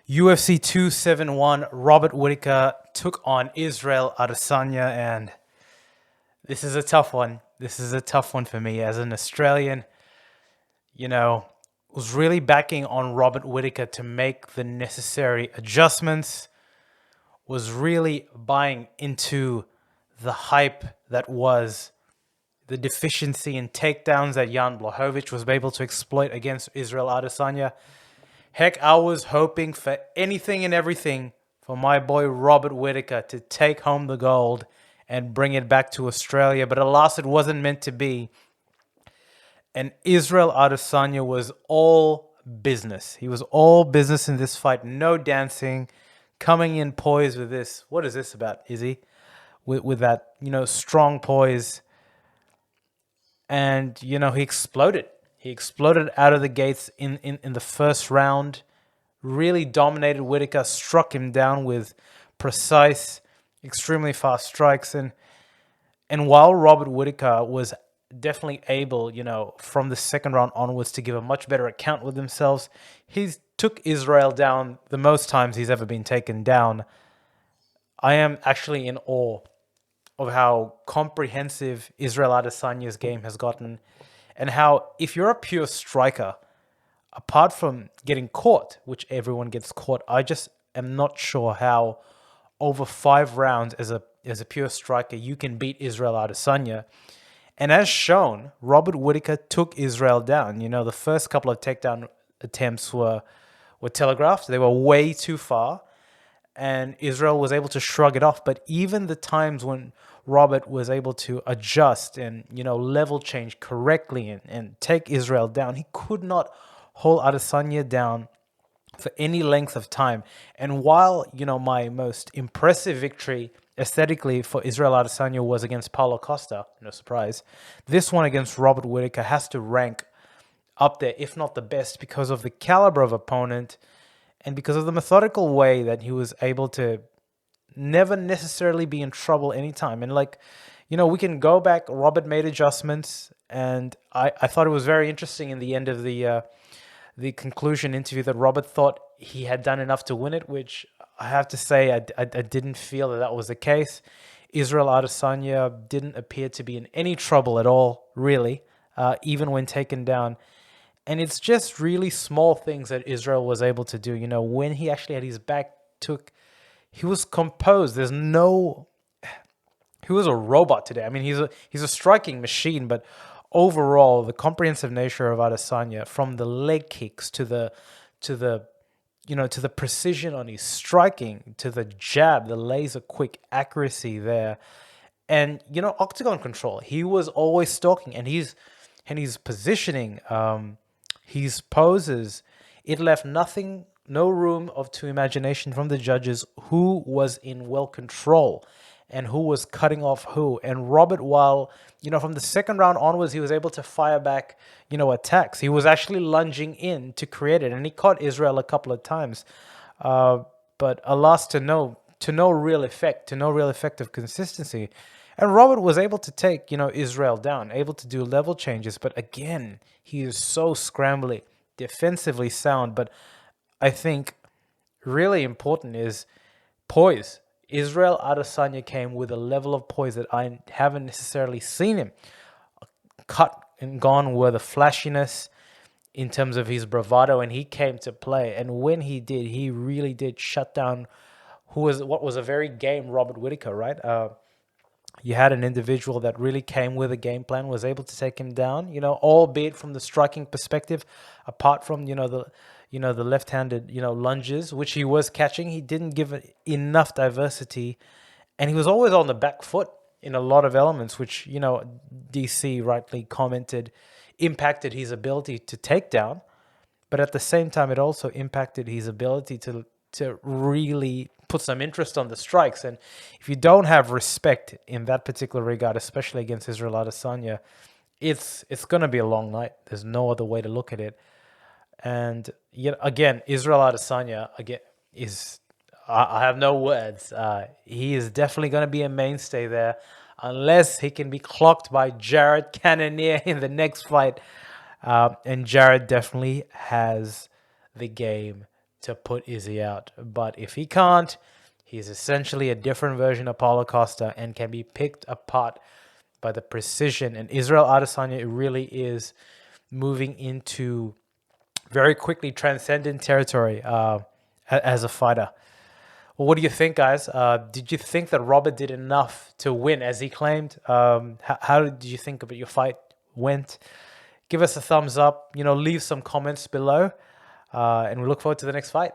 UFC 271, Robert Whittaker took on Israel Adesanya, and this is a tough one. This is a tough one for me as an Australian. You know, was really backing on Robert Whittaker to make the necessary adjustments. Was really buying into the hype that was the deficiency in takedowns that Jan Blachowicz was able to exploit against Israel Adesanya. Heck, I was hoping for anything and everything for my boy Robert Whittaker to take home the gold and bring it back to Australia, but alas, it wasn't meant to be. And Israel Adesanya was all business. He was all business in this fight. No dancing, coming in poised with this. What is this about, Izzy? With that, strong poise. And, he exploded. He exploded out of the gates in the first round. Really dominated Whittaker, struck him down with precise, extremely fast strikes. And while Robert Whittaker was definitely able, from the second round onwards to give a much better account with themselves, he took Israel down the most times he's ever been taken down. I am actually in awe of how comprehensive Israel Adesanya's game has gotten, and how if you're a pure striker, apart from getting caught, which everyone gets caught, I just am not sure how over 5 rounds as a pure striker you can beat Israel Adesanya. And as shown, Robert Whittaker took Israel down. The first couple of takedown attempts were telegraphed. They were way too far, and Israel was able to shrug it off. But even the times when Robert was able to adjust and level change correctly and take Israel down, he could not hold Adesanya down for any length of time. And while my most impressive victory aesthetically for Israel Adesanya was against Paulo Costa, no surprise, this one against Robert Whittaker has to rank up there, if not the best, because of the caliber of opponent and because of the methodical way that he was able to never necessarily be in trouble anytime. And we can go back. Robert made adjustments, and I thought it was very interesting in the end of the conclusion interview that Robert thought he had done enough to win it, which I have to say I didn't feel that was the case. Israel Adesanya didn't appear to be in any trouble at all, really, even when taken down. And it's just really small things that Israel was able to do. When he actually had his back he was composed. He was a robot today. I mean, he's a striking machine, but overall, the comprehensive nature of Adesanya, from the leg kicks to the precision on his striking, to the jab, the laser quick accuracy there, and octagon control. He was always stalking, and his positioning, his poses, it left no room to imagination from the judges who was in well control and who was cutting off who. And Robert, while, from the second round onwards, he was able to fire back, attacks. He was actually lunging in to create it, and he caught Israel a couple of times. But alas, to no real effect, to no real effective consistency. And Robert was able to take, Israel down, able to do level changes. But again, he is so scrambly, defensively sound. But I think really important is poise. Israel Adesanya came with a level of poise that I haven't necessarily seen him. Cut and gone were the flashiness in terms of his bravado, and he came to play. And when he did, he really did shut down what was a very game Robert Whittaker, right? You had an individual that really came with a game plan, was able to take him down, albeit from the striking perspective, apart from, the left-handed, lunges, which he was catching. He didn't give it enough diversity, and he was always on the back foot in a lot of elements, which, DC rightly commented, impacted his ability to take down. But at the same time, it also impacted his ability to really put some interest on the strikes. And if you don't have respect in that particular regard, especially against Israel Adesanya, it's going to be a long night. There's no other way to look at it. And yet again, Israel Adesanya is I have no words. He is definitely going to be a mainstay there, unless he can be clocked by Jared Cannonier in the next fight. And Jared definitely has the game to put Izzy out. But if he can't, he's essentially a different version of Paulo Costa and can be picked apart by the precision. And Israel Adesanya really is moving into very quickly transcendent territory as a fighter. Well, what do you think, guys? Did you think that Robert did enough to win, as he claimed? How did you think about your fight went? Give us a thumbs up. Leave some comments below, and we look forward to the next fight.